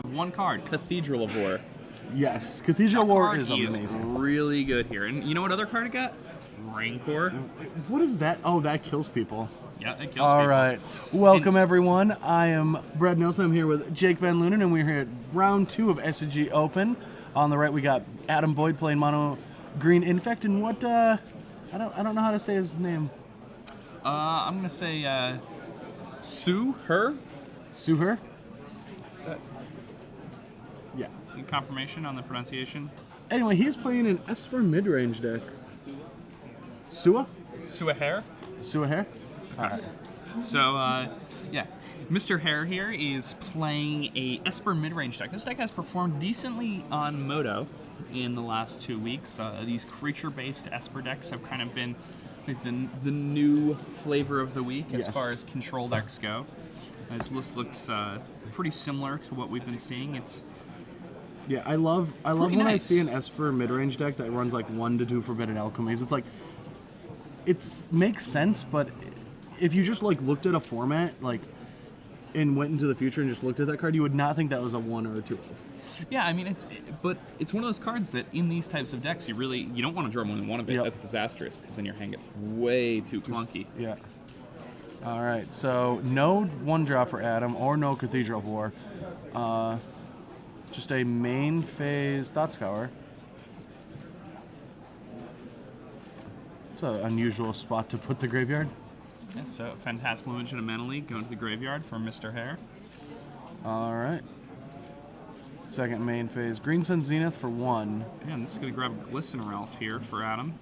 One card, Cathedral of War. Yes, Cathedral War is amazing. Really good here. And you know what other card it got? Rancor. What is that? Oh, that kills people. Yeah, it kills people. All right. Welcome, everyone. I am Brad Nelson. I'm here with Jake Van Lunen, and we're here at round 2 of SCG Open. On the right, we got Adam Boyd playing mono green infect. And what? I don't know how to say his name. I'm gonna say Soua. Soua. Is that? Yeah. Confirmation on the pronunciation. Anyway, he's playing an Esper mid-range deck. Soua? Soua. Soua. All right. So, yeah, Mr. Hare here is playing a Esper mid-range deck. This deck has performed decently on Moto in the last 2 weeks. These creature-based Esper decks have kind of been like the new flavor of the week as far as control decks go. This list looks pretty similar to what we've been seeing. It's I love when nice. I see an Esper mid-range deck that runs like 1 to 2 Forbidden Alchemies. It's like makes sense, but if you just like looked at a format like and went into the future and just looked at that card, you would not think that was a 1 or a 2. Yeah, I mean but it's one of those cards that in these types of decks you don't want to draw more than one of it. That's disastrous because then your hand gets way too clunky. Yeah. All right, so no 1-drop for Adam or no Cathedral of War. Just a main phase Thought Scour. It's an unusual spot to put the graveyard. Yeah, so Phantasmal Image and a Mana League going to the graveyard for Mr. Hare. All right. Second main phase, Green Sun Zenith for 1. Yeah, and this is going to grab Glistener Elf here for Adam.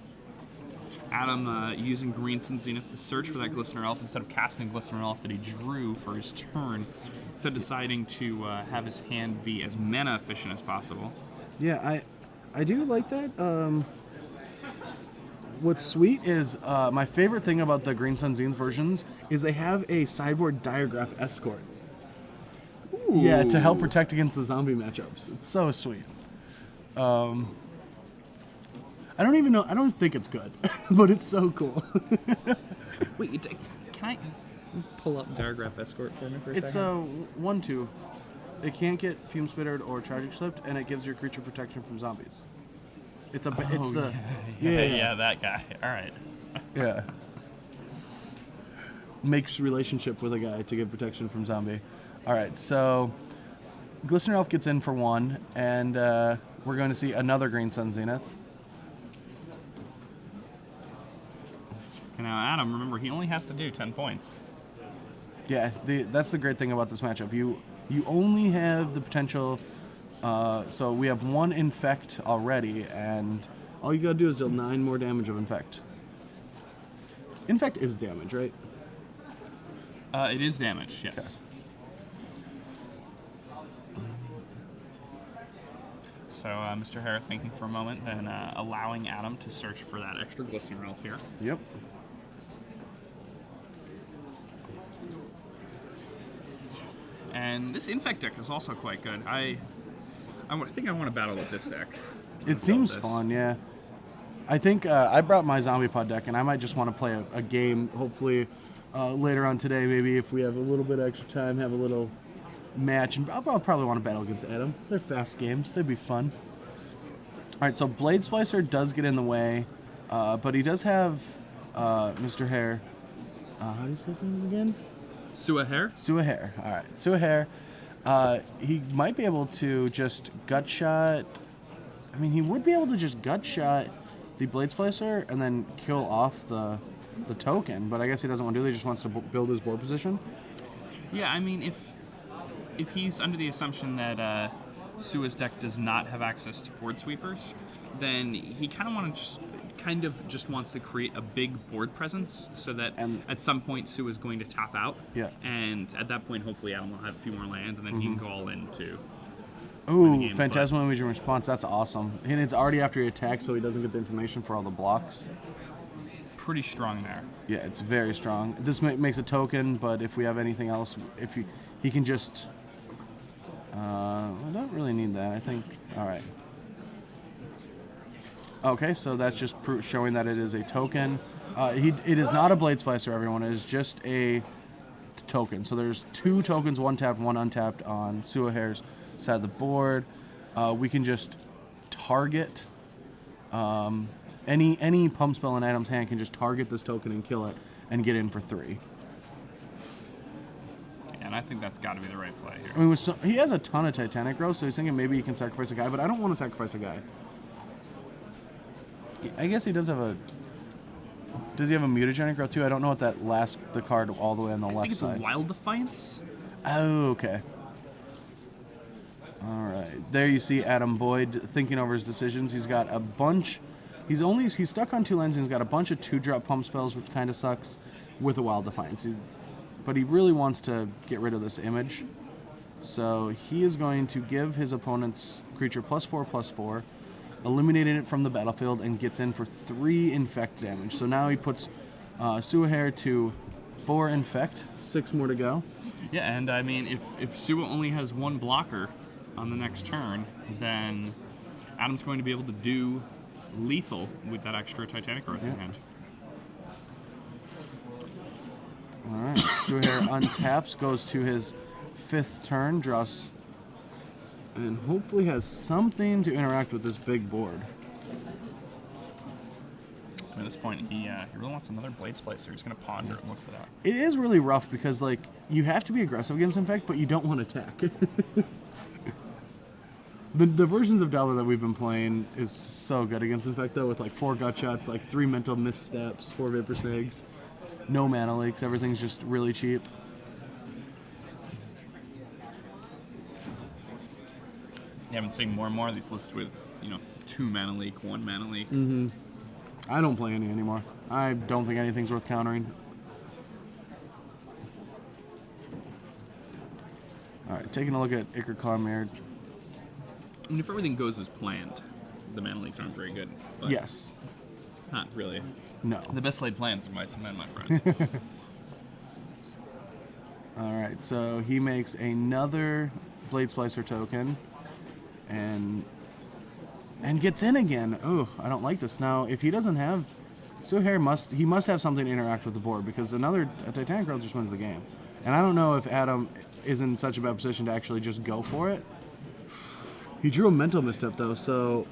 Adam using Green Sun Zenith to search for that Glistener Elf instead of casting the Glistener Elf that he drew for his turn. Instead deciding to have his hand be as mana efficient as possible. Yeah, I do like that. What's sweet is my favorite thing about the Green Sun Zenith versions is they have a sideboard Diagraph Escort. Ooh. Yeah, to help protect against the zombie matchups. It's so sweet. I don't even know. I don't think it's good, but it's so cool. Wait, can I pull up Diagraph Escort for me for a second? It's a 1/2. It can't get Fume Spittered or Tragic Slipped, and it gives your creature protection from zombies. It's a. It's the. Yeah, that guy. All right. Yeah. Makes relationship with a guy to give protection from zombie. All right, so Glistener Elf gets in for 1, and we're going to see another Green Sun Zenith. Now, Adam, remember, he only has to do 10 points. Yeah, that's the great thing about this matchup. You only have the potential. So we have 1 infect already, and all you gotta do is deal 9 more damage of infect. Infect is damage, right? It is damage, yes. Okay. So Mr. Hare thinking for a moment, then allowing Adam to search for that extra Glistener Elf here. Yep. And this infect deck is also quite good. I think I want to battle with this deck. It seems fun, yeah. I think I brought my Zombie Pod deck, and I might just want to play a game, hopefully later on today, maybe if we have a little bit extra time, have a little match. And I'll probably want to battle against Adam. They're fast games. They'd be fun. All right, so Blade Splicer does get in the way, but he does have Mr. Hare. How do you say his name again? Soua Hare? Soua Hare. All right, Soua Hare. He might be able to just gut shot. I mean, he would be able to just gut shot the Blade Splicer and then kill off the token, but I guess he doesn't want to do that. He just wants to build his board position. Yeah, I mean, if he's under the assumption that Soua's deck does not have access to board sweepers, then he kind of just wants to create a big board presence so that at some point Soua's going to tap out. Yeah. And at that point, hopefully Adam will have a few more lands, and then he can go all in to. Ooh, Phantasmal Image in response. That's awesome. And it's already after he attacks, so he doesn't get the information for all the blocks. Pretty strong there. Yeah, it's very strong. This makes a token, but if we have anything else, he can just. I don't really need that. I think. All right. Okay, so that's just showing that it is a token. It is not a Blade Splicer, everyone. It is just a token. So there's 2 tokens, 1 tapped, 1 untapped on Soua Hare's side of the board. We can just target any pump spell in Adam's hand can just target this token and kill it and get in for 3. And I think that's got to be the right play here. I mean, he has a ton of Titanic growth, so he's thinking maybe he can sacrifice a guy, but I don't want to sacrifice a guy. I guess he does have a... Does he have a mutagenic growth too? I don't know what the card all the way on the left side. I think it's a Wild Defiance. Oh, okay. All right. There you see Adam Boyd thinking over his decisions. He's got a bunch... He's stuck on 2 lands and he's got a bunch of 2-drop pump spells, which kind of sucks, with a Wild Defiance. But he really wants to get rid of this image. So he is going to give his opponent's creature +4/+4, eliminating it from the battlefield, and gets in for 3 infect damage. So now he puts Soua to 4 infect, 6 more to go. Yeah, and I mean, if Soua only has 1 blocker on the next turn, then Adam's going to be able to do lethal with that extra Titanic growth in hand. All right, Soua untaps, goes to his 5th turn, draws, and hopefully has something to interact with this big board. At this point, he really wants another Blade Splicer. He's going to ponder and look for that. It is really rough because, like, you have to be aggressive against Infect, but you don't want to attack. The versions of Dollar that we've been playing is so good against Infect, though, with like 4 gut shots, like 3 mental missteps, 4 Vapor Snags, no mana leaks, everything's just really cheap. Yeah, I've been seeing more and more of these lists with, 2 mana leak, 1 mana leak. Mm-hmm. I don't play any anymore. I don't think anything's worth countering. All right, taking a look at Ichor Clawmere. And if everything goes as planned, the mana leaks aren't very good. But Yes. It's not really. No. The best laid plans are my cement, my friend. All right, so he makes another Blade Splicer token and gets in again. Oh, I don't like this. Now, if he doesn't have... Soua must have something to interact with the board, because a Titanic Growth just wins the game. And I don't know if Adam is in such a bad position to actually just go for it. He drew a mental misstep, though, so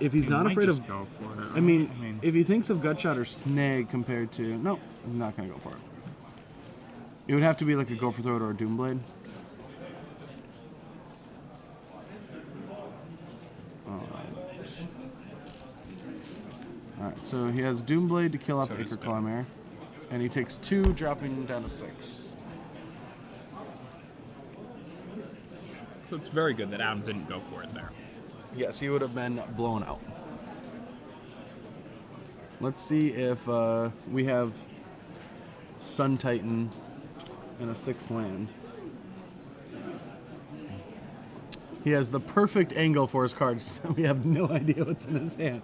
if he's not afraid of... go for it. Right? I mean, if he thinks of Gutshot or Snag compared to... No, I'm not going to go for it. It would have to be like a Go for Throat or a Doomblade. Alright, so he has Doomblade to kill off Ichor Clawmere, and he takes 2, dropping down to 6. So it's very good that Adam didn't go for it there. Yes, he would have been blown out. Let's see if we have Sun Titan in a 6th land. He has the perfect angle for his cards, so we have no idea what's in his hand.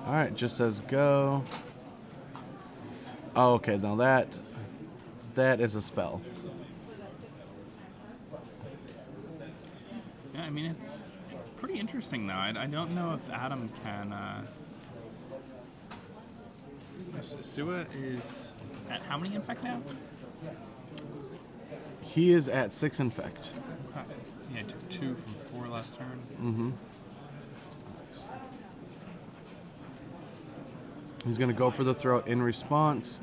Alright, just says go. Oh, okay, now that is a spell. Yeah, I mean, it's pretty interesting, though. I don't know if Adam can... Soua is at how many infect now? He is at 6 infect. Okay. Yeah, he took 2 from 4 last turn. Mm-hmm. He's going to go for the throat in response.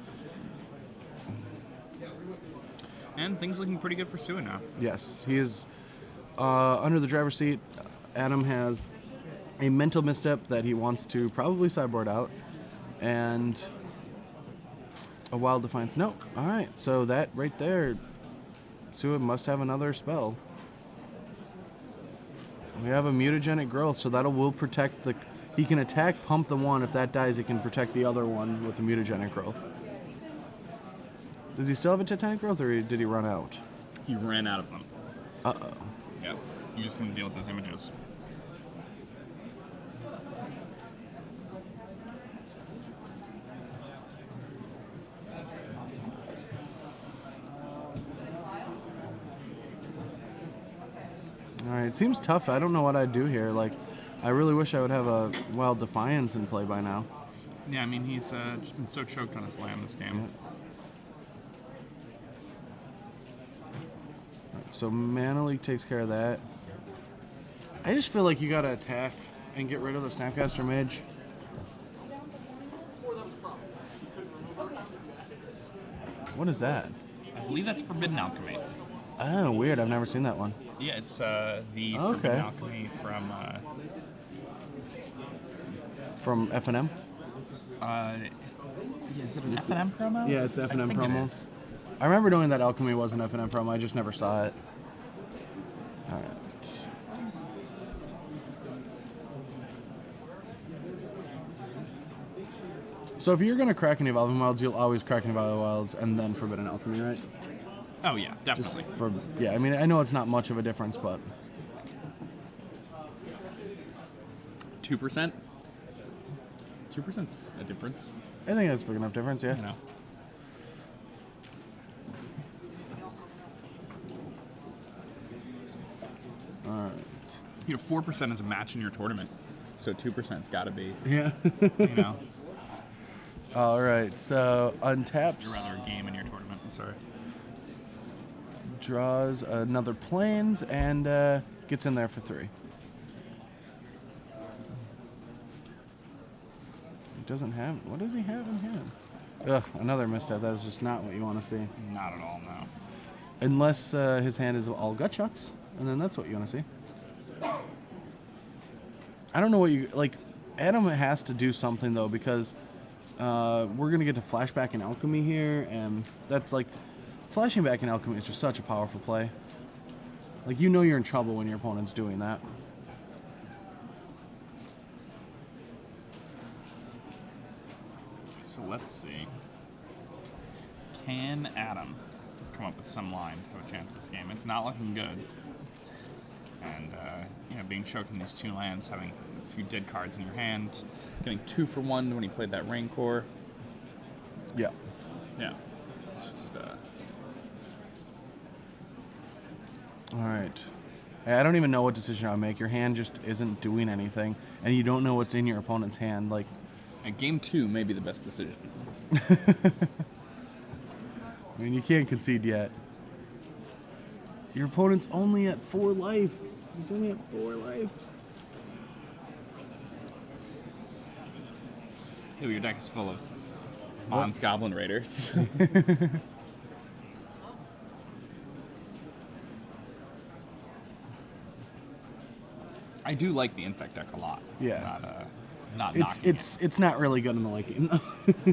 And things looking pretty good for Soua now. Yes, he is under the driver's seat. Adam has a mental misstep that he wants to probably sideboard out, and a Wild Defiance. No. All right, so that right there, Soua must have another spell. We have a mutagenic growth, so will protect the... He can attack, pump the one. If that dies, he can protect the other one with the mutagenic growth. Does he still have a Titanic growth, or did he run out? He ran out of them. Uh-oh. Yeah, you just need to deal with those images. Alright, it seems tough. I don't know what I'd do here. Like, I really wish I would have a Wild Defiance in play by now. Yeah, I mean, he's just been so choked on his land this game. So Mana Leak takes care of that. I just feel like you gotta attack and get rid of the Snapcaster Mage. What is that? I believe that's Forbidden Alchemy. Oh, weird. I've never seen that one. Yeah, it's the Forbidden Alchemy from F&M? Is it an F&M promo? Yeah, it's F&M promos. It is. I remember knowing that Alchemy was an F&M promo. I just never saw it. All right. So if you're going to crack any Evolving Wilds, you'll always crack any Evolving Wilds and then Forbidden Alchemy, right? Oh, yeah, definitely. Yeah, I mean, I know it's not much of a difference, but... 2%? 2%'s a difference. I think that's a big enough difference, yeah. You know. Alright. You know, 4% is a match in your tournament, so 2%'s got to be. Yeah. You know. Alright, so untaps. You're rather a game in your tournament, I'm sorry. Draws another Plains and gets in there for 3. He doesn't have... What does he have in hand? Ugh, another misstep. That's just not what you want to see. Not at all, no. Unless his hand is all gut shots, and then that's what you want to see. I don't know what you... Like, Adam has to do something, though, because we're going to get to Flashback in Alchemy here, and that's like... Flashing back in Alchemy is just such a powerful play. Like, you know you're in trouble when your opponent's doing that. So let's see. Can Adam come up with some line to have a chance this game? It's not looking good. And, you know, being choked in these 2 lands, having a few dead cards in your hand, getting 2 for 1 when he played that Rancor. Yeah. Yeah. It's just, All right. I don't even know what decision I would make. Your hand just isn't doing anything, and you don't know what's in your opponent's hand. Like, game 2 may be the best decision. I mean, you can't concede yet. Your opponent's only at 4 life. He's only at 4 life. Ew, your deck is full of Mons Goblin Raiders. I do like the Infect deck a lot. Yeah. Not it's not really good in the late game.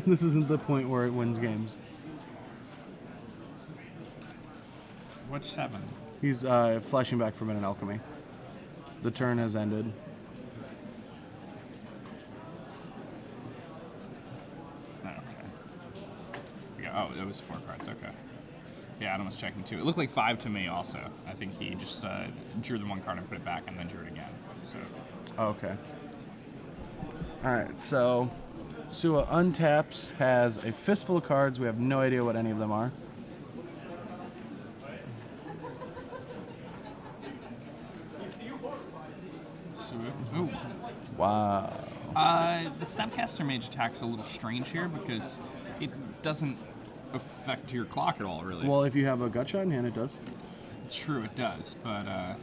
This isn't the point where it wins games. What just happened? He's flashing back from an Alchemy. The turn has ended. Oh, okay. Yeah, oh, it was 4 cards. Okay. Yeah, Adam was checking too. It looked like 5 to me also. I think he just drew the 1 card and put it back and then drew it again. So. Okay. Alright, so Soua untaps, has a fistful of cards. We have no idea what any of them are. Ooh. Wow. The Snapcaster Mage attack's a little strange here because it doesn't affect your clock at all, really. Well, if you have a gut shot in hand, it does. It's true, it does, but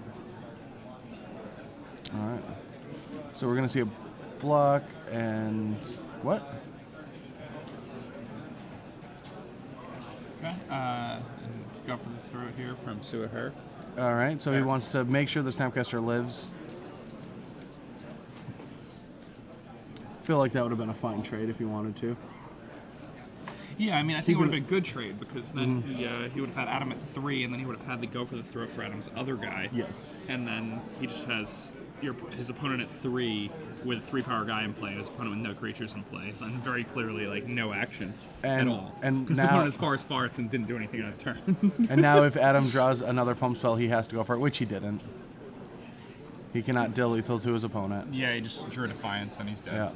Alright. So we're going to see a block and... What? okay. And go for the throw here from Soua. Alright, so he wants to make sure the Snapcaster lives. I feel like that would have been a fine trade if he wanted to. Yeah, I mean, I think it would have been a good trade because then he would have had Adam at 3, and then he would have had the go for the throw for Adam's other guy. Yes. And then he just has his opponent at 3 with a 3-power guy in play, his opponent with no creatures in play, and very clearly, like, no action at all. And because the opponent is far as Forest and didn't do anything on his turn. And now if Adam draws another pump spell, he has to go for it, which he didn't. He cannot deal lethal to his opponent. Yeah, he just drew a Defiance and he's dead. Yeah.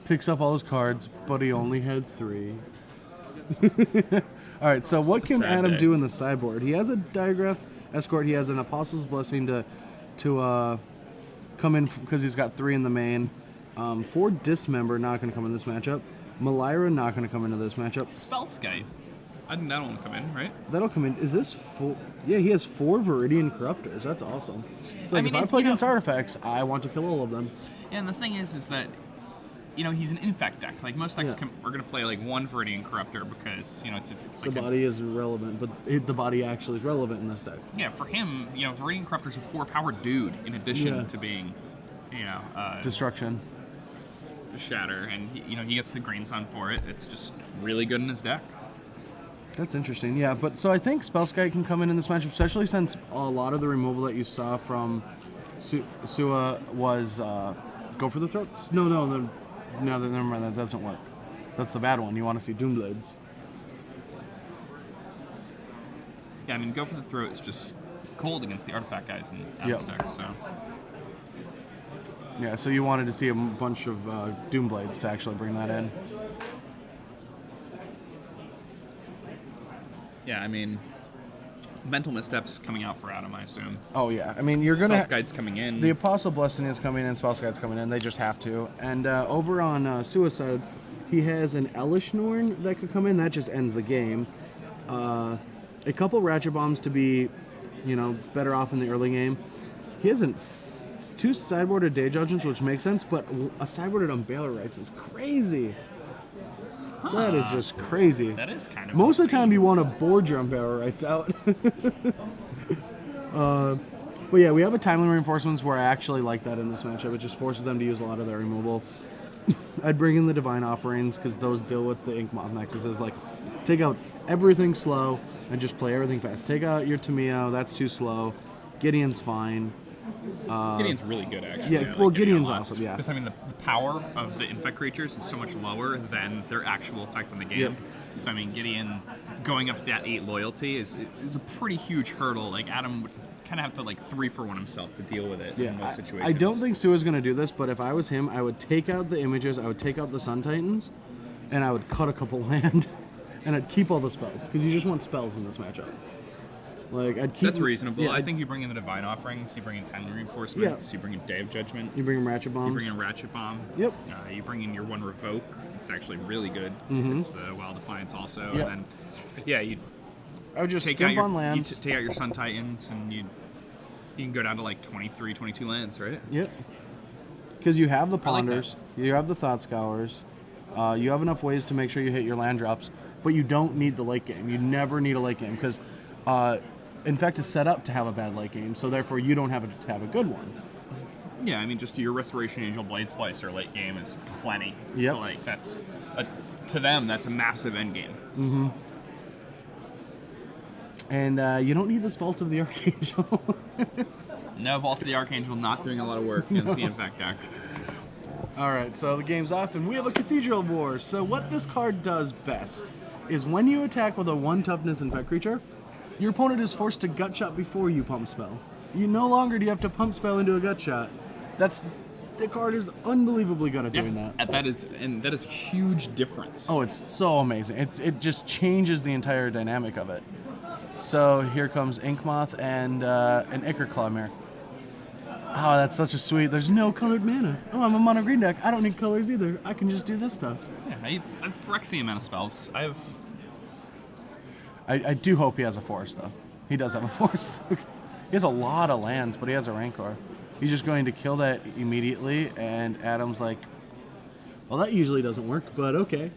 Picks up all his cards, but he only had 3. Alright, so what can Adam do in the sideboard? He has a Diagraph Escort, he has an Apostle's Blessing to come in because he's got 3 in the main. 4 Dismember, not going to come in this matchup. Malira, not going to come into this matchup. Spellskite. I think that'll come in, right? That'll come in. Is this full? Yeah, he has 4 Viridian Corruptors. That's awesome. It's like, I mean, if I play against artifacts, I want to kill all of them. Yeah, and the thing is that, you know, he's an infect deck. Like, most decks Yeah. are going to play, like, 1 Viridian Corruptor because, you know, it's like The body is irrelevant, but the body actually is relevant in this deck. Yeah, for him, you know, Viridian Corruptor's a 4-power dude in addition to being, you know... Destruction. Shatter, and, you know, he gets the Green Sun for it. It's just really good in his deck. That's interesting, yeah. But so I think Spellskite can come in this matchup, especially since a lot of the removal that you saw from Soua was go for the throat. No, never mind. That doesn't work. That's the bad one. You want to see Doomblades. Yeah, I mean, go for the throat is just cold against the artifact guys in Adam's deck. So yeah, so you wanted to see a bunch of Doomblades to actually bring that in. yeah, I mean, mental missteps coming out for Adam, I assume. Oh yeah, I mean you're gonna. Spellskite's coming in. The Apostle Blessing is coming in. Spellskite's coming in. They just have to. And over on Suicide, he has an Elishnorn that could come in. That just ends the game. A couple Ratchet Bombs to be, you know, better off in the early game. He has 2 sideboarded Day Judgments, which makes sense, but a sideboarded Unbailer Rites is crazy. That is just crazy. That is kind of Most insane. of the time you want to board your Unbailer Rites out. But yeah, we have a Timely Reinforcements where I actually like that in this matchup. It just forces them to use a lot of their removal. I'd bring in the Divine Offerings because those deal with the Ink Moth Nexuses. Like, take out everything slow and just play everything fast. Take out your Tameo, that's too slow. Gideon's fine. Gideon's really good, actually. Yeah, I well, like Gideon Gideon's a lot. awesome, yeah. Because, I mean, the power of the infect creatures is so much lower than their actual effect on the game. Yep. So, I mean, Gideon going up to that 8 loyalty is a pretty huge hurdle. Like, Adam would kind of have to, like, 3-for-1 himself to deal with it in most situations. I don't think Sua's going to do this, but if I was him, I would take out the images, I would take out the Sun Titans, and I would cut a couple land, and I'd keep all the spells, because you just want spells in this matchup. Like, I'd keep. That's reasonable. Yeah, I think you bring in the Divine Offerings, you bring in Timely Reinforcements, you bring in Day of Judgment, you bring in Ratchet Bombs. you bring in Ratchet Bomb. Yep. You bring in your 1 Revoke. It's actually really good. Mm-hmm. It's the Wild Defiance also. Yep. And then, yeah, you I would just take skimp out your, on lands. You take out your Sun Titans, and you can go down to like 23, 22 lands, right? Yep. Because you have the I like Ponders, you have the Thought Scours, you have enough ways to make sure you hit your land drops, but you don't need the late game. You never need a late game because Infect is set up to have a bad late game, so therefore you don't have to have a good one. Yeah, I mean, just your Restoration Angel Blade Splicer late game is plenty. Yep. So, like, that's to them, that's a massive end game. Mm-hmm. And you don't need this Vault of the Archangel. No, Vault of the Archangel not doing a lot of work against the Infect deck. All right, so the game's off, and we have a Cathedral War. So what this card does best is when you attack with a 1 toughness Infect creature, your opponent is forced to gut shot before you pump spell. You no longer do you have to pump spell into a gut shot. The card is unbelievably good at doing that. That is a huge difference. Oh, it's so amazing. It just changes the entire dynamic of it. So here comes Inkmoth and an Ichor Clawmere. Oh, that's such a sweet. There's no colored mana. Oh, I'm a mono green deck. I don't need colors either. I can just do this stuff. Yeah, I have Phyrexian mana spells. I do hope he has a forest, though. He does have a forest. He has a lot of lands, but he has a Rancor. He's just going to kill that immediately, and Adam's like, well, that usually doesn't work, but okay.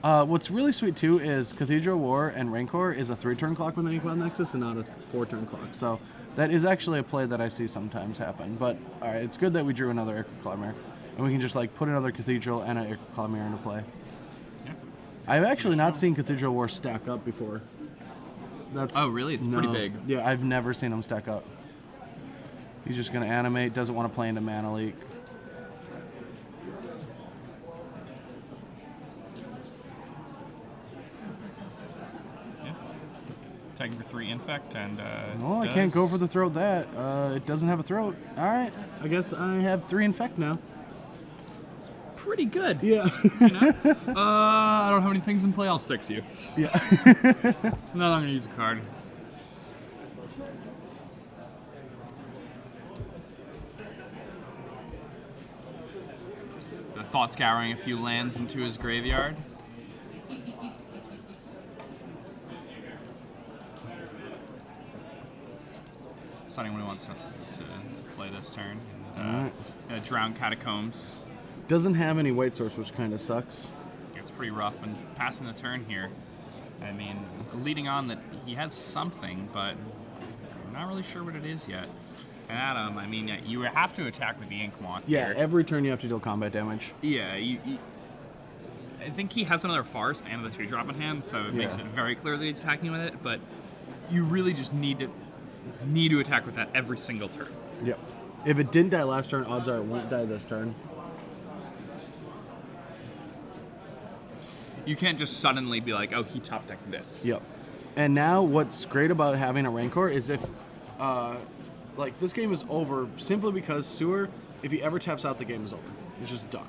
What's really sweet, too, is Cathedral War and Rancor is a 3-turn clock with Ink Moth Nexus and not a 4-turn clock. So that is actually a play that I see sometimes happen. But, all right, it's good that we drew another Ichor Clawmere, and we can just, like, put another Cathedral and an Ichor Clawmere into play. I've actually not seen Cathedral War stack up before. Oh, really? It's pretty big. Yeah, I've never seen him stack up. He's just going to animate, doesn't want to play into Mana Leak. Yeah. Tagging for 3 Infect, and I can't go for the throat that. It doesn't have a throat. All right, I guess I have 3 Infect now. Pretty good. Yeah. You know? I don't have any things in play. I'll 6 you. Yeah. No, I'm gonna use a card. Thought scouring a few lands into his graveyard. deciding what he wants to play this turn. Alright. Drown Catacombs. Doesn't have any white source, which kind of sucks. It's pretty rough, and passing the turn here. I mean, leading on that he has something, but I'm not really sure what it is yet. And Adam, I mean, you have to attack with the Ink Moth. Yeah, here. every turn you have to deal combat damage. Yeah, I think he has another Forest and the 2-drop in hand, so it makes it very clear that he's attacking with it, but you really just need to attack with that every single turn. Yep. If it didn't die last turn, odds are it won't die this turn. You can't just suddenly be like, oh, he top decked this. Yep. And now what's great about having a Rancor is if, like, this game is over simply because Sewer, if he ever taps out, the game is over. It's just done.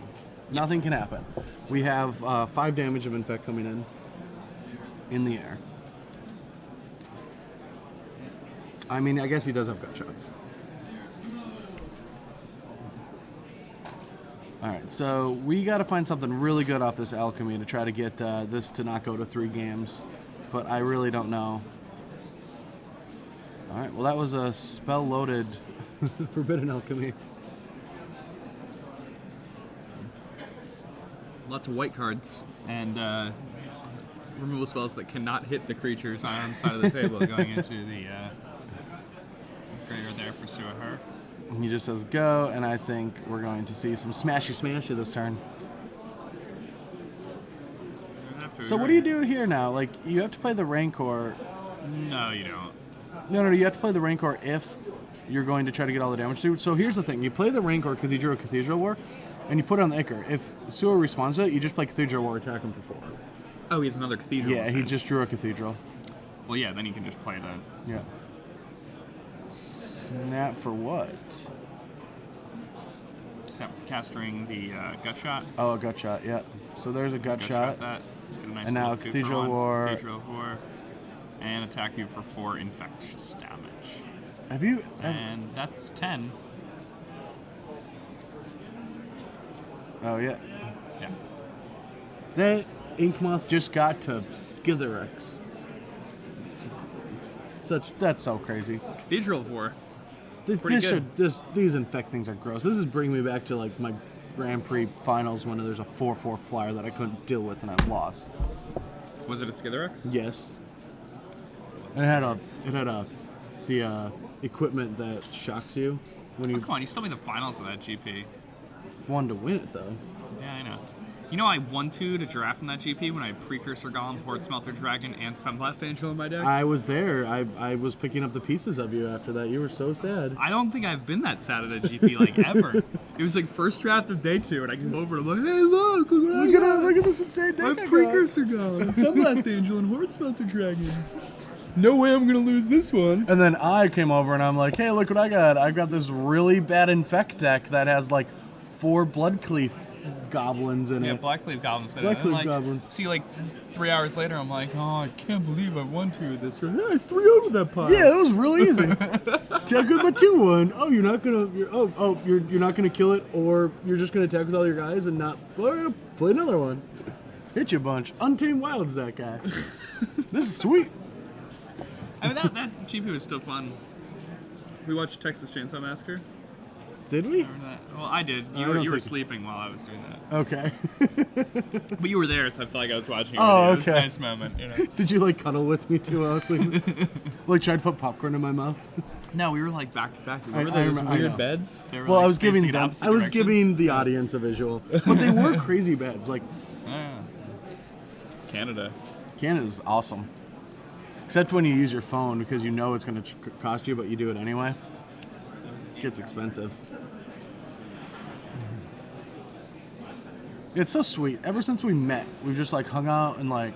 Nothing can happen. We have 5 damage of Infect coming in the air. I mean, I guess he does have gut shots. Alright, so we got to find something really good off this Alchemy to try to get this to not go to 3 games. But I really don't know. Alright, well that was a spell-loaded Forbidden Alchemy. Lots of white cards and removal spells that cannot hit the creatures on our side of the table going into the graveyard there for Soua. He just says go, and I think we're going to see some smashy this turn. So what do you do here now? Like, you have to play the Rancor. No, you don't. No, you have to play the Rancor if you're going to try to get all the damage through. So here's the thing. You play the Rancor because he drew a Cathedral War, and you put it on the Ichor. If Sewer responds to it, you just play Cathedral War, attack him for 4. Oh, he has another Cathedral. Yeah, he just drew a Cathedral. Well, yeah, then you can just play the... Yeah. Snap for what? Casting the Gut Shot. Oh, a Gut Shot, yeah. So there's a Gut Shot. That. Get a nice and now Cathedral War. Cathedral War. And attack you for 4 infectious damage. Have you... And that's 10. Oh, yeah. Yeah. That Inkmoth just got to Skithirex. That's so crazy. Cathedral War. These infect things are gross. This is bringing me back to like my Grand Prix finals when there's a 4/4 flyer that I couldn't deal with and I lost. Was it a Skithirex? Yes. And it had the equipment that shocks you when you. Oh, come on, you still made the finals of that GP. Wanted to win it though. Yeah, I know. You know I won 2 to draft in that GP when I had Precursor Golem, Horde Smelter Dragon, and Sunblast Angel in my deck? I was there. I was picking up the pieces of you after that. You were so sad. I don't think I've been that sad at a GP, like, ever. It was like first draft of day 2, and I came over and I'm like, hey, look at this insane deck. I have Precursor Golem, Sunblast Angel, and Horde Smelter Dragon. No way I'm going to lose this one. And then I came over and I'm like, hey, look what I got. I got this really bad Infect deck that has like 4 Bloodcleave goblins in it. Yeah, Blackcleave goblins. Blackcleave goblins. See, like 3 hours later, I'm like, oh, I can't believe I won 2 of this. Yeah, I 3-0 with that pile. Yeah, that was really easy. Attack with my 2/1. Oh, you're not gonna. You're not gonna kill it, or you're just gonna attack with all your guys and not. Well, play another one. Hit you a bunch. Untamed Wilds, that guy. This is sweet. I mean, that GP was still fun. We watched Texas Chainsaw Massacre. Did we? Remember that? Well, I did. You were sleeping while I was doing that. Okay. But you were there, so I felt like I was watching it. Oh, with you. okay. It was a nice moment, you know. Did you like cuddle with me too while I was sleeping? Like try to put popcorn in my mouth? No, we were like back to back. Remember I those remember- I weird know. beds? They were, Well, like, I was giving facing in them. opposite I was directions. giving the audience a visual, but they were crazy beds. Like Yeah. Canada. Canada's awesome, except when you use your phone because you know it's going to cost you, but you do it anyway. It gets expensive. It's so sweet. Ever since we met, we've just like hung out and like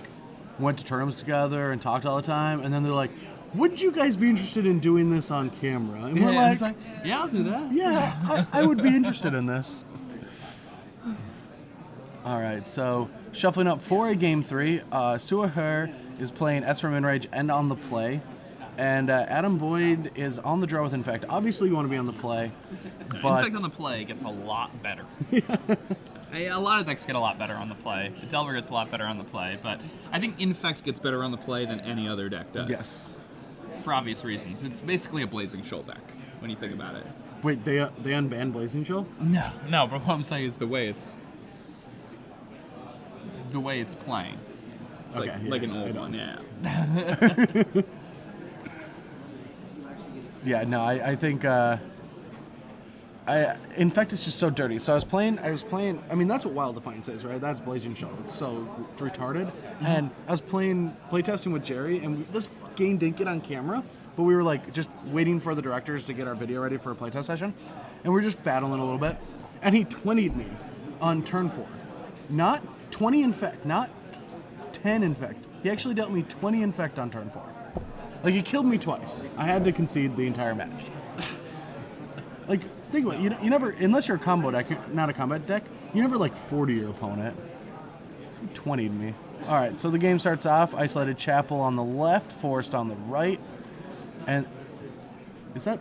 went to tournaments together and talked all the time. And then they're like, "Would you guys be interested in doing this on camera?" And we're I was like, yeah, I'll do that. yeah, I would be interested in this. All right, so shuffling up for a game 3, Soua is playing Esper Minrage and on the play. And Adam Boyd is on the draw with Infect. Obviously, you want to be on the play, but Infect on the play gets a lot better. A lot of decks get a lot better on the play. The Delver gets a lot better on the play, but I think Infect gets better on the play than any other deck does. yes, for obvious reasons. It's basically a Blazing Shoal deck when you think about it. Wait, they unbanned Blazing Shoal? No, but what I'm saying is the way it's playing. It's Okay, like an old one, yeah. Yeah, no, I think Infect is just so dirty. So I was playing. I mean, that's what Wild Defiance is, right? That's Blazing Shoal. It's so retarded. Mm-hmm. And I was playtesting with Jerry, and this game didn't get on camera, but we were like just waiting for the directors to get our video ready for a playtest session, and we were just battling a little bit. And he 20'd me on turn 4, not 20 Infect, not 10 Infect. He actually dealt me 20 Infect on turn 4. Like, he killed me twice. I had to concede the entire match. Like, think about it. You never, unless you're a combo deck, not a combat deck, you never, like, 40 your opponent. He 20'd me. All right, so the game starts off. Isolated Chapel on the left, Forest on the right. And is that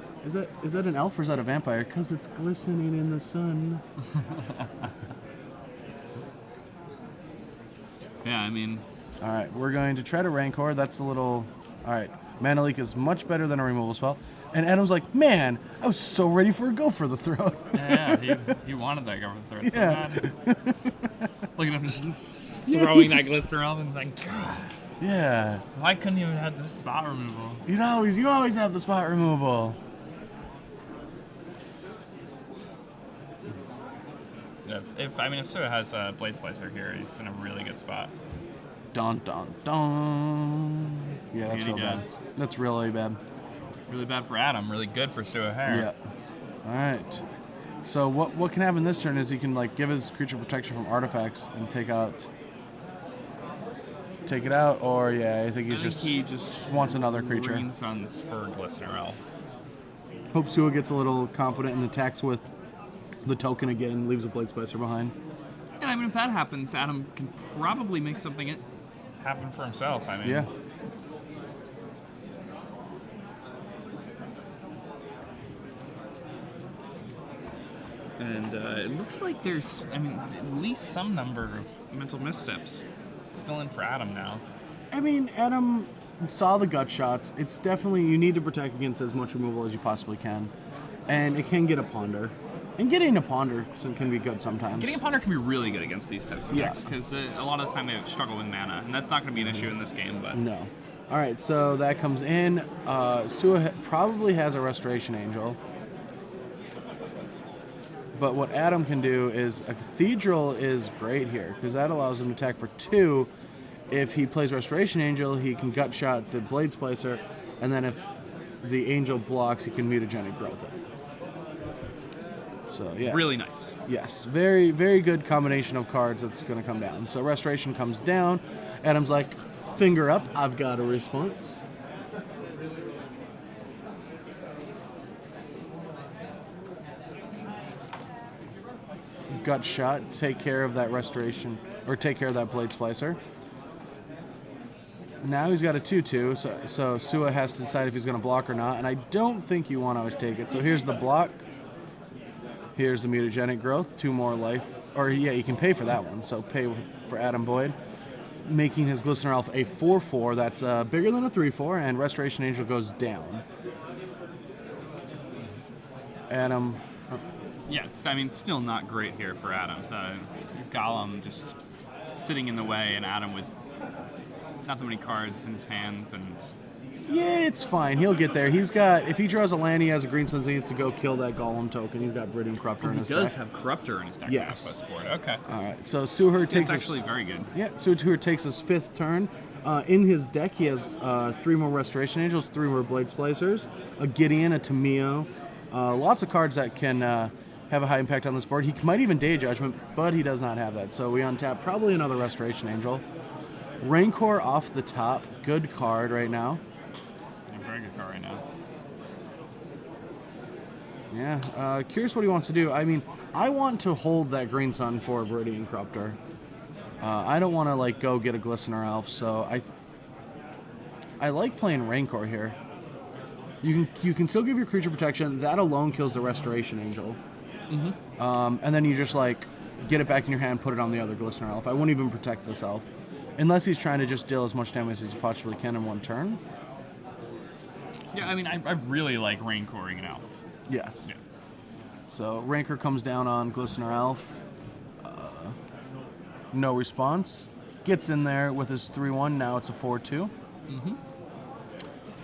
an elf or is that a vampire? Because it's glistening in the sun. Yeah, I mean... All right, we're going to try to Rancor. That's a little... All right, Mana Leak is much better than a removal spell. And Adam's like, man, I was so ready for a Go for the Throat. Yeah, he wanted that Go for the Throat yeah. so bad. Look at him just throwing that Glister around and like, God. Yeah. Why couldn't you have had the spot removal? You always have the spot removal. Yeah, if Soua has a Blade Splicer here, he's in a really good spot. Dun dun dun. Yeah, that's real bad. That's really bad. Really bad for Adam. Really good for Soua Hair. Yeah. All right. So what can happen this turn is he can like give his creature protection from artifacts and take it out, or yeah, I think he just wants another creature. Green Suns for Glistener Elf. Hope Soua gets a little confident and attacks with the token again, leaves a Blade Splicer behind. And I mean, if that happens, Adam can probably make something happen for himself. I mean, yeah. And it looks like there's, at least some number of mental missteps still in for Adam now. I mean, Adam saw the gut shots. It's definitely, you need to protect against as much removal as you possibly can. And it can get a Ponder. And getting a Ponder can be good sometimes. Getting a Ponder can be really good against these types of decks, because a lot of the time they struggle with mana, and that's not going to be an issue in this game. But no. All right, so that comes in. Soua probably has a Restoration Angel. But what Adam can do is, a Cathedral is great here, because that allows him to attack for 2. If he plays Restoration Angel, he can gut shot the Blade Splicer, and then if the Angel blocks, he can Mutagenic Growth it. So, yeah. Really nice. Yes, very, very good combination of cards that's going to come down. So Restoration comes down. Adam's like, finger up, I've got a response. Gut shot, take care of that Restoration, or take care of that Blade Splicer. Now he's got a 2/2, so Soua has to decide if he's going to block or not, and I don't think you want to always take it. So here's the block. Here's the Mutagenic Growth, 2 more life. Or yeah, you can pay for that one, so pay for Adam Boyd. Making his Glistener Elf a 4/4, that's bigger than a 3/4, and Restoration Angel goes down. Adam... Yes, still not great here for Adam. Golem just sitting in the way, and Adam with not that many cards in his hand, and... Yeah, it's fine. He'll get there. He's got, if he draws a land, he has a green Sun to go kill that Golem token. He's got Viridian Corruptor in his deck. He does have Corruptor in his deck. Yes. Board. Okay. All right. So Soua takes. It's actually very good. Yeah. Soua takes his 5th turn. In his deck, he has 3 more Restoration Angels, 3 more Blade Splicers, a Gideon, a Tameo, lots of cards that can have a high impact on this board. He might even Day Judgment, but he does not have that. So we untap probably another Restoration Angel. Rancor off the top, good card right now. Very good card right now. Yeah, curious what he wants to do. I mean, I want to hold that Green Sun for Viridian Corruptor. I don't want to like go get a Glistener Elf, so I like playing Rancor here. You can still give your creature protection. That alone kills the Restoration Angel. Mm-hmm. And then you just like get it back in your hand, put it on the other Glistener Elf. I wouldn't even protect this elf, unless he's trying to just deal as much damage as he possibly can in one turn. Yeah, I mean, I really like Raincoring an Elf. Yes. Yeah. So Rancor comes down on Glistener Elf. No response. Gets in there with his 3/1. Now it's a 4/2.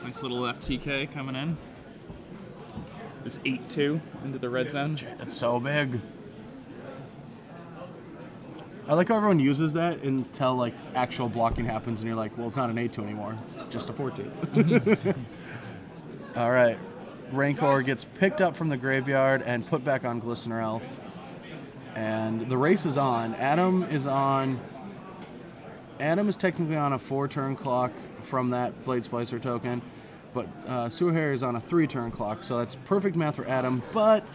Nice little FTK coming in. It's 8-2 into the red zone. It's so big. I like how everyone uses that until like actual blocking happens, and you're like, well, it's not an 8/2 anymore. It's just a 4/2. All right. Rancor gets picked up from the graveyard and put back on Glistener Elf. And the race is on. Adam is technically on a 4-turn clock from that Blade Splicer token, but Soua is on a 3-turn clock, so that's perfect math for Adam. But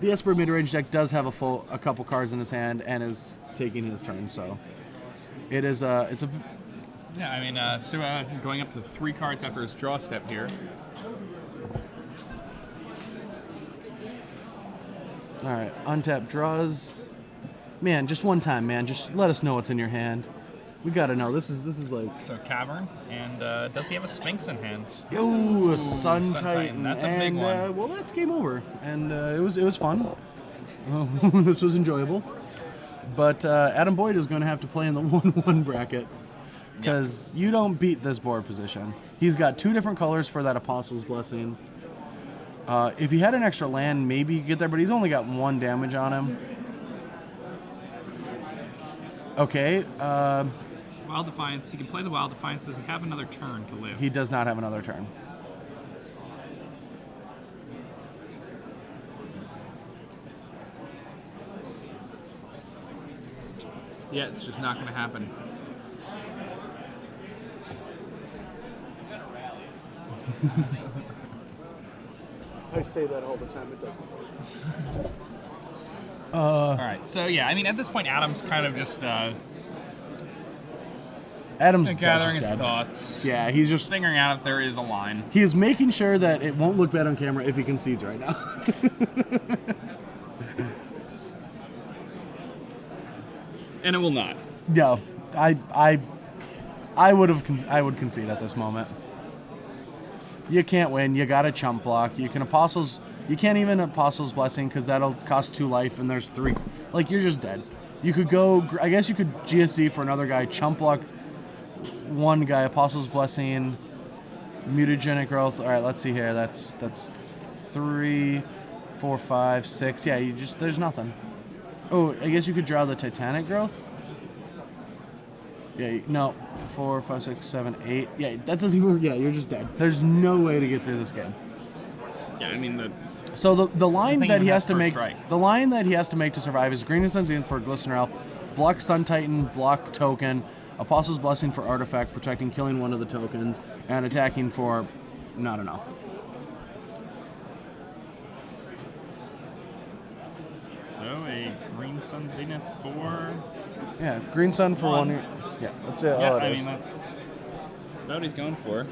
the Esper mid-range deck does have a couple cards in his hand and is taking his turn, so it is it's a. Yeah, I mean, Soua going up to 3 cards after his draw step here. All right, untap draws. Man, just one time, man. Just let us know what's in your hand. We gotta know. This is like. So Cavern, and does he have a Sphinx in hand? Ooh, a Sun Titan. That's a big one. Well, that's game over, and it was fun. This was enjoyable. But Adam Boyd is going to have to play in the 1/1 bracket because you don't beat this board position. He's got 2 different colors for that Apostle's Blessing. If he had an extra land, maybe you could get there, but he's only got 1 damage on him. Okay. Wild Defiance. He can play the Wild Defiance. Does he have another turn to live? He does not have another turn. Yeah, it's just not going to happen. I say that all the time. It doesn't work. All right. So yeah, I mean, at this point, Adam's kind of just Adam's gathering just his dead. thoughts. Yeah, he's just Figuring out if there is a line. he is making sure that it won't look bad on camera if he concedes right now. And it will not. No, I would concede at this moment. You can't win. You got a chump block. You can't even Apostle's Blessing because that'll cost 2 life and there's 3. Like, you're just dead. You could go. I guess you could GSC for another guy. Chump block 1 guy. Apostle's Blessing. Mutagenic Growth. All right, let's see here. That's 3, 4, 5, 6. Yeah, there's nothing. Oh, I guess you could draw the Titanic Growth. Yeah, no. 4, 5, 6, 7, 8. Yeah, that doesn't even work. Yeah, you're just dead. There's no way to get through this game. Yeah, I mean So the line that he has to make, strike. the line that he has to make to survive is Green and Sun Zenith for Glistener Elf, block Sun Titan, block token, Apostle's Blessing for artifact, protecting, killing 1 of the tokens, and attacking for not enough. So a Green Sun Zenith for. Yeah, Green Sun for 1. Yeah, that's it. Yeah, all it I is. mean that's what he's going for.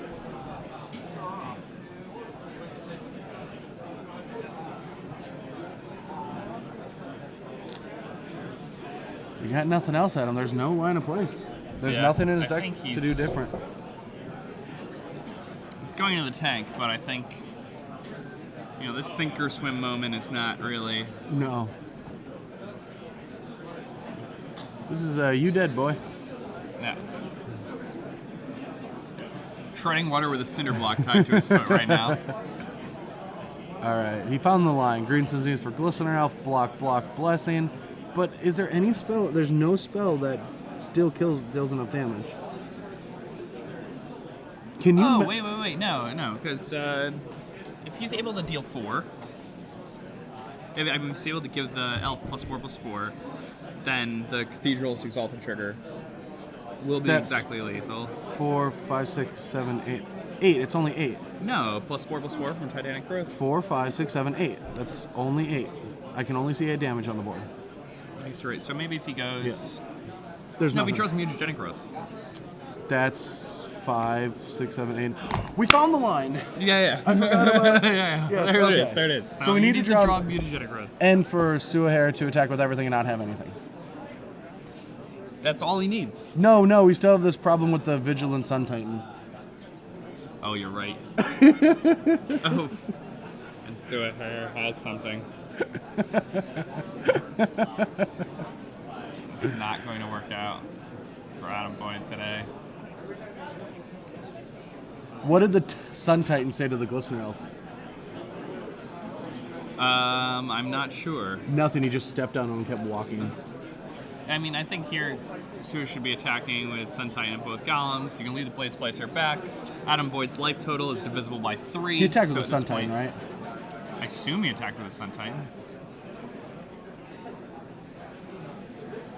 You got nothing else at him. There's no line of plays. There's nothing in his deck to do different. He's going to the tank, but I think this sink or swim moment is not really. No. This is you dead, boy. Yeah. Treading water with a cinder block tied to his foot right now. All right, he found the line. Green Sun for Glistener Elf, block, Blessing. But is there any spell? There's no spell that still deals enough damage. Can you? Oh, wait. No, because if he's able to deal 4, if he's able to give the elf +4/+4, then the Cathedral's Exalted trigger will be exactly lethal. 4, 5, 6, 7, 8. 8. It's only 8. No, +4/+4 from Titanic Growth. 4, 5, 6, 7, 8. That's only 8. I can only see 8 damage on the board. That's right. So maybe if he goes. Yeah. There's no, nothing. if he draws Mutagenic Growth. That's 5, 6, 7, 8. We found the line. Yeah. I forgot about it. Yeah. Yes, There it is. So we need to draw Mutagenic Growth. And for Soua to attack with everything and not have anything. That's all he needs. No, we still have this problem with the Vigilant Sun Titan. Oh, you're right. Oh. And Soua has something. It's not going to work out for Adam Boyd today. What did the Sun Titan say to the Glistener Elf? I'm not sure. Nothing, he just stepped down and kept walking. I mean, I think here Soua should be attacking with Sun Titan and both golems. You can leave the Blaze Splicer back. Adam Boyd's life total is divisible by 3. He attacked with the Sun Titan, right? I assume he attacked with the Sun Titan.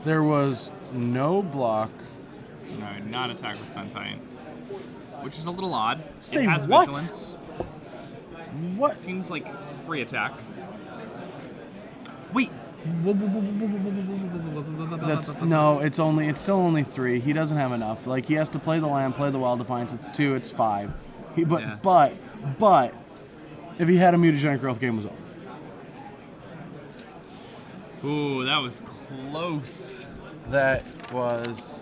There was no block. No, not attack with Sun Titan. Which is a little odd. Say it has what? vigilance. What? Seems like free attack. Wait. No, it's still only 3. He doesn't have enough. Like, he has to play the land, play the Wild Defiance. It's 2, it's 5. But if he had a Mutagenic Growth, game was over. Ooh, that was close. That was